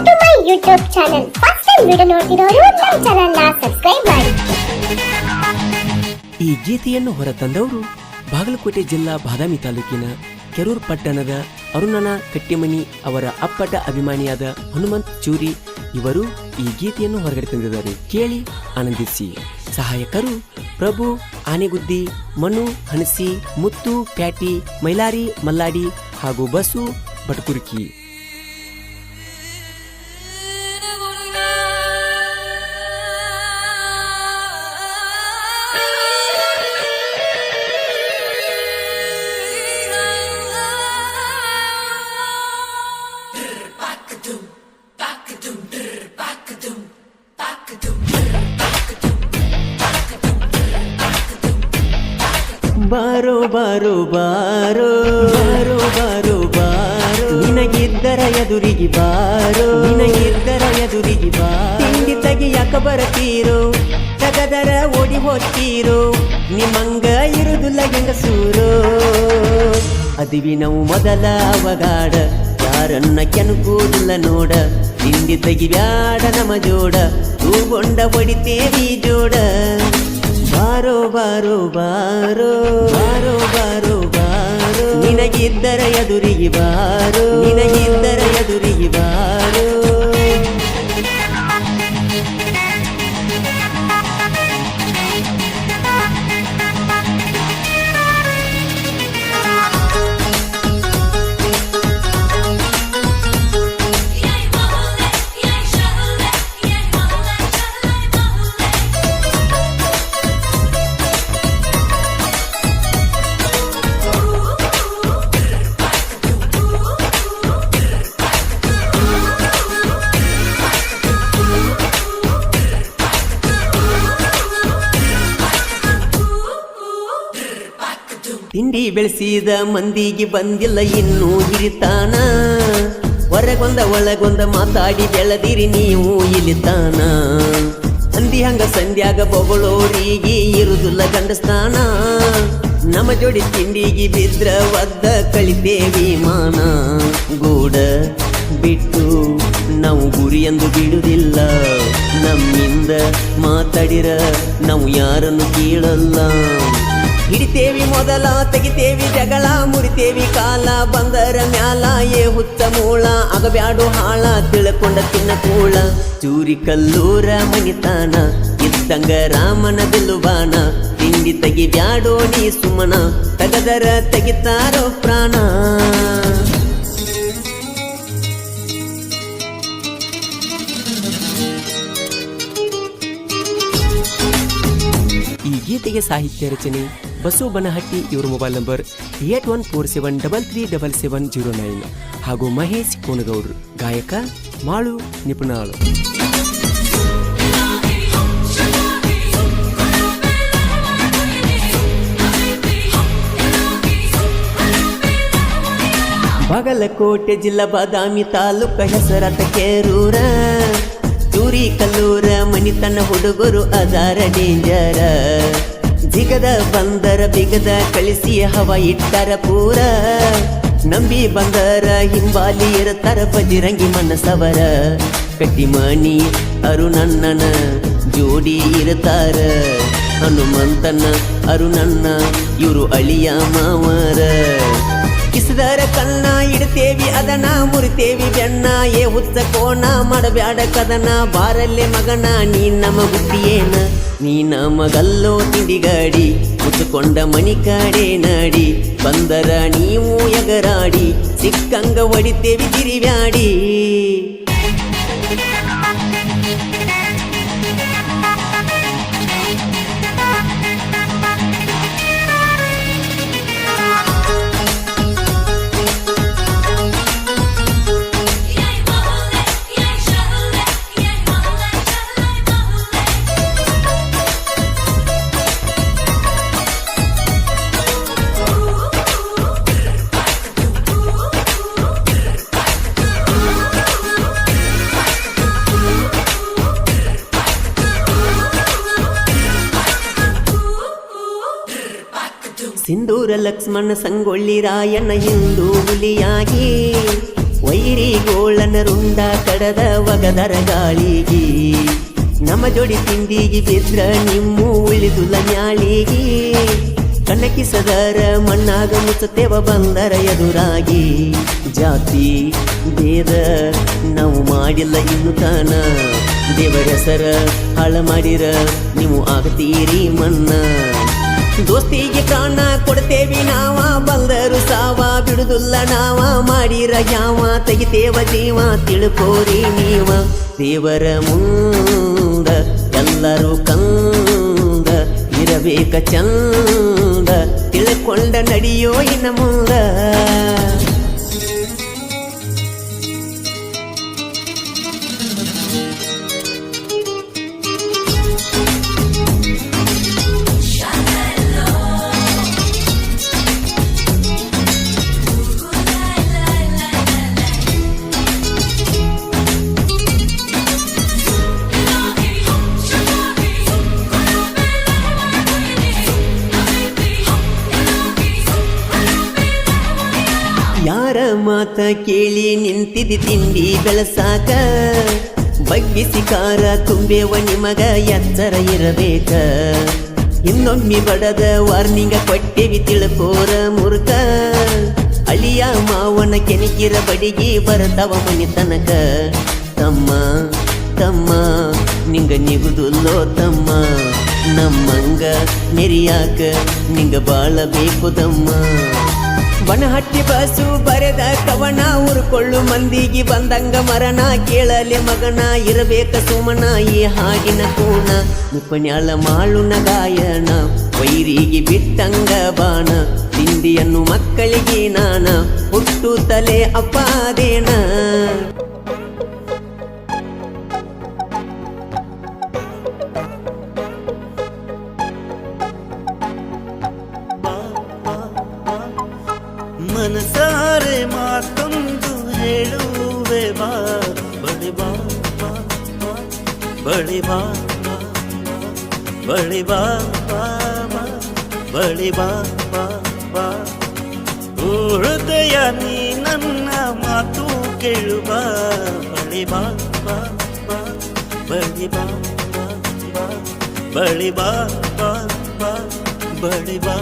To my YouTube channel. First time video ನೋಡ್ತಿರೋರು ನಮ್ಮ channel ನ ಸಬ್ಸ್ಕ್ರೈಬ್ ಮಾಡಿ. ಈ ಗೀತೆಯನ್ನು ಹೊರತಂದವರು ಬಾಗಲಕೋಟೆ ಜಿಲ್ಲಾ ಬಾದಾಮಿ ತಾಲೂಕಿನ ಕೆರೂರು ಪಟ್ಟಣದ ಅರುಣನ ಕಟ್ಟಿಮನಿ ಅವರ ಅಪ್ಪಟ ಅಭಿಮಾನಿಯಾದ ಹನುಮಂತ್ ಚೂರಿ ಇವರು ಈ ಗೀತೆಯನ್ನು ಹೊರಗಡೆ ತಂದಿದ್ದಾರೆ. ಕೇಳಿ ಆನಂದಿಸಿ. ಸಹಾಯಕರು ಪ್ರಭು ಆನೆಗುದ್ದಿ, ಮನು ಹಣಸಿ, ಮುತ್ತು ಪ್ಯಾಟಿ, ಮೈಲಾರಿ ಮಲ್ಲಾಡಿ ಹಾಗೂ ಬಸು ಬಟಕುರ್ಕಿ. ಬಾರೋ ಬಾರೋ ಬಾರೋ ಬಾರೋ ಬಾರೋ ಬಾರೋ ನಿನಗಿದ್ದರ ಎದುರಿಗೆ ಬಾರೋ ನಿನಗಿದ್ದರ ಎದುರಿಗೆ ಬಾರೋ ತಿಂಡಿ ತೆಗಿಯಾಕ ಬರತೀರೋ ತಗದರ ಓಡಿ ಹೋಗ್ತೀರೋ ನಿಮ್ಮಂಗ ಇರುದಿಲ್ಲ ಹೆಂಗಸೂರೋ ಅದಿವಿ ನಾವು ಮೊದಲ ಅವಗಾಡ ಯಾರನ್ನ ಕೆಣಕೂದಿಲ್ಲ ನೋಡ ತಿಂಡಿ ತೆಗಿಬ್ಯಾಡ ನಮ ಜೋಡ ತೂಗೊಂಡ ಹೊಡಿತೇವಿ ಜೋಡ ಬಾರೋ ಬಾರೋ ಬಾರೋ ಬಾರೋ ಬಾರೋ ಬಾರೋ ನಿನಗಿದ್ದರ ಎದುರಿಗೆ ಬಾರೋ ನಿನಗಿದ್ದರ ಎದುರಿಗೆ ಬಾರೋ ತಿಂಡಿ ಬೆಳೆಸಿದ ಮಂದಿಗೆ ಬಂದಿಲ್ಲ ಇನ್ನೂ ಹಿರಿತಾನ ಹೊರಗೊಂದ ಒಳಗೊಂದ ಮಾತಾಡಿ ಬೆಳೆದಿರಿ ನೀವು ಇಲ್ಲಿತಾನ ಅಂದಿ ಹಂಗ ಸಂಧ್ಯಾಗ ಬೊಗಳೋರಿಗೆ ಇರುದಿಲ್ಲ ಗಂಡಸ್ತಾನ ನಮ್ಮ ಜೋಡಿ ತಿಂಡಿಗೆ ಬಿದ್ರ ಒದ್ದ ಕಳಿತೇವಿ ಮಾನ ಗೂಡ ಬಿಟ್ಟು ನಾವು ಗುರಿಯಂದು ಬಿಡುವುದಿಲ್ಲ ನಮ್ಮಿಂದ ಮಾತಾಡಿರ ನಾವು ಯಾರನ್ನು ಕೇಳಲ್ಲ ಹಿಡಿತೇವಿ ಮೊದಲ ತೆಗಿತೇವಿ ಜಗಳ ಮುರಿತೇವಿ ಕಾಲ ಬಂದರ ಮ್ಯಾಲ ಏ ಹುತ್ತ ಮೂಳ ಆಗಬ್ಯಾಡು ಹಾಳ ತಿಳ್ಕೊಂಡ ತಿನ್ನ ಕೂಳ ಚೂರಿ ಕಲ್ಲೂರ ಮನಿತಾನ ಇದ್ದಂಗ ರಾಮನ ಬಿಲ್ಲುಬಾನ ತಿಂಡಿ ತೆಗಿಬ್ಯಾಡೋ ನೀ ಸುಮನ ತಗದರ ತೆಗಿತಾರೋ ಪ್ರಾಣ. ಈ ಗೀತೆಗೆ ಸಾಹಿತ್ಯ ರಚನೆ ಬಸು ಬನಹಟ್ಟಿ. ಇವರ ಮೊಬೈಲ್ ನಂಬರ್ 8147337709 ಹಾಗೂ ಮಹೇಶ್ ಕೋನಗೌಡ್ರು. ಗಾಯಕ ಮಾಳು ನಿಪುಣಾಳು. ಬಾಗಲಕೋಟೆ ಜಿಲ್ಲಾ ಬಾದಾಮಿ ತಾಲೂಕ ಹೆಸರಾತ ಕೇರೂರ ಚೂರಿ ಕಲ್ಲೂರ ಮನಿತನ ಹುಡುಗರು ಅದಾರ ಡೇಂಜರ ಜಿಗದ ಬಂದರ ಬಿಗದ ಕಳಿಸಿ ಹವ ಇಟ್ಟರ ಪೂರ ನಂಬಿ ಬಂದರ ಹಿಂಬಾಲಿ ಇರತರ ಬಜಿರಂಗಿ ಮನಸವರ ಕಟ್ಟಿಮಣಿ ಅರುಣಣ್ಣನ ಜೋಡಿ ಇರತಾರ ಹನುಮಂತನ ಅರುಣಣ್ಣ ಇವರು ಅಳಿಯ ಮಾವರ ಕಿಸದರ ಕಣ್ಣ ಇಡ್ತೇವಿ ಅದನ ಮುರಿತೇವಿ ಬೆಣ್ಣ ಏ ಹುತ್ತ ಕೋಣ ಮಾಡಬ್ಯಾಡ ಕದನ ಬಾರಲ್ಲೇ ಮಗನ ನೀ ನಮ ಬುದ್ಧಿಯೇನ ನೀ ನಮಗಲ್ಲೋ ತಿಂಡಿಗಾಡಿ ಮುತ್ತುಕೊಂಡ ಮಣಿ ಕಾಡೆ ನಾಡಿ ಬಂದರ ನೀವು ಎಗರಾಡಿ ಸಿಕ್ಕಂಗ ಹೊಡಿತೇವಿ ತಿರಿವ್ಯಾಡಿ. ಸಿಂಧೂರ ಲಕ್ಷ್ಮಣ ಸಂಗೊಳ್ಳಿ ರಾಯಣ್ಣ ಹಿಂದೂ ಹುಲಿಯಾಗಿ ವೈರಿಗೋಳನ ರುಂಡ ಕಡದ ಒಗದರ ಗಾಳಿಗಿ ನಮ್ಮ ಜೋಡಿ ತಿಂಡಿಗೆ ಬಿದ್ರ ನಿಮ್ಮ ಉಳಿದುಲ ನ್ಯಾಳಿಗಿ ಕಣ್ಣಕಿಸದರ ಮಣ್ಣಾಗ ಮುಚ್ಚತೇವ ಬಂದರ ಎದುರಾಗಿ ಜಾತಿ ಭೇದ ನಾವು ಮಾಡಿಲ್ಲ ಇನ್ನು ತಾನ ದೇವರ ಹೆಸರ ಹಾಳ ಮಾಡಿರ ನೀವು ಆಗತೀರಿ ಮನ್ನ ದೋಸ್ತಿಗೆ ಪ್ರಾಣ ಕೊಡ್ತೇವಿ ನಾವ ಬಂದರು ಸಾವ ಬಿಡುದಿಲ್ಲ ನಾವ ಮಾಡಿರ ಯಾವ ತೆಗಿತೇವ ಜೀವ ತಿಳ್ಕೋರಿ ನೀವ ದೇವರ ಮುಂದ ಎಲ್ಲರೂ ಕಂದ ಇರಬೇಕ ಚಂದ ತಿಳ್ಕೊಂಡ ನಡೆಯೋ ಇನ್ನ ಮುಂದ ಯಾರ ಮಾತ ಕೇಳಿ ನಿಂತಿದಿ ತಿಂಡಿ ಬೆಳಸಾಕ ಬಗ್ಗಿಸಿ ಕಾರ ತುಂಬೆವ ನಿಮಗ ಎಚ್ಚರ ಇರಬೇಕ ಇನ್ನೊಮ್ಮೆ ಬಡದ ವಾರ್ನಿಂಗ ಕೊಟ್ಟೆವಿ ತಿಳ್ಕೋರ ಮುರುಕ ಅಳಿಯ ಮಾವನ ಕೆಣಕಿರ ಬಡಿಗೆ ಬರತವ ಮನಿ ತನಕ ತಮ್ಮ ತಮ್ಮ ನಿಂಗ ನಿಗುದುಲ್ಲೋ ತಮ್ಮ ನಮ್ಮಂಗ ನೆರಿಯಾಕ ನಿಂಗ ಬಾಳಬೇಕು ತಮ್ಮ ಬನಹಟ್ಟಿ ಬಸು ಬರೆದ ಕವನ ಉರ್ಕೊಳ್ಳು ಮಂದಿಗೆ ಬಂದಂಗ ಮರಣ ಕೇಳಲೆ ಮಗನ ಇರಬೇಕ ಸುಮನ ಈ ಹಾಡಿನ ಕೂನ ನಿಪಣ್ಯಾಳ ಮಾಳುನ ಗಾಯನ ವೈರಿಗೆ ಬಿಟ್ಟಂಗ ಬಾಣ ತಿಂಡಿಯನ್ನು ಮಕ್ಕಳಿಗೆ ನಾನ ಹುಟ್ಟು ತಲೆ ಅಪ್ಪಾದೇನ ಮನಸಾರೆ ಮಾತೊಂದು ಹೇಳುವೆ ಬಾ ಬಳಿ ಬಾ ಬಳಿ ಬಾ ಬಳಿ ಬಾ ಬಳಿ ಬಾ ಹೃದಯ ನೀ ನನ್ನ ಮಾತು ಕೇಳು ಬಾ ಬಳಿ ಬಾ ಬಳಿ ಬಾ ಬಳಿ ಬಾ ಬಳಿ ಬಾ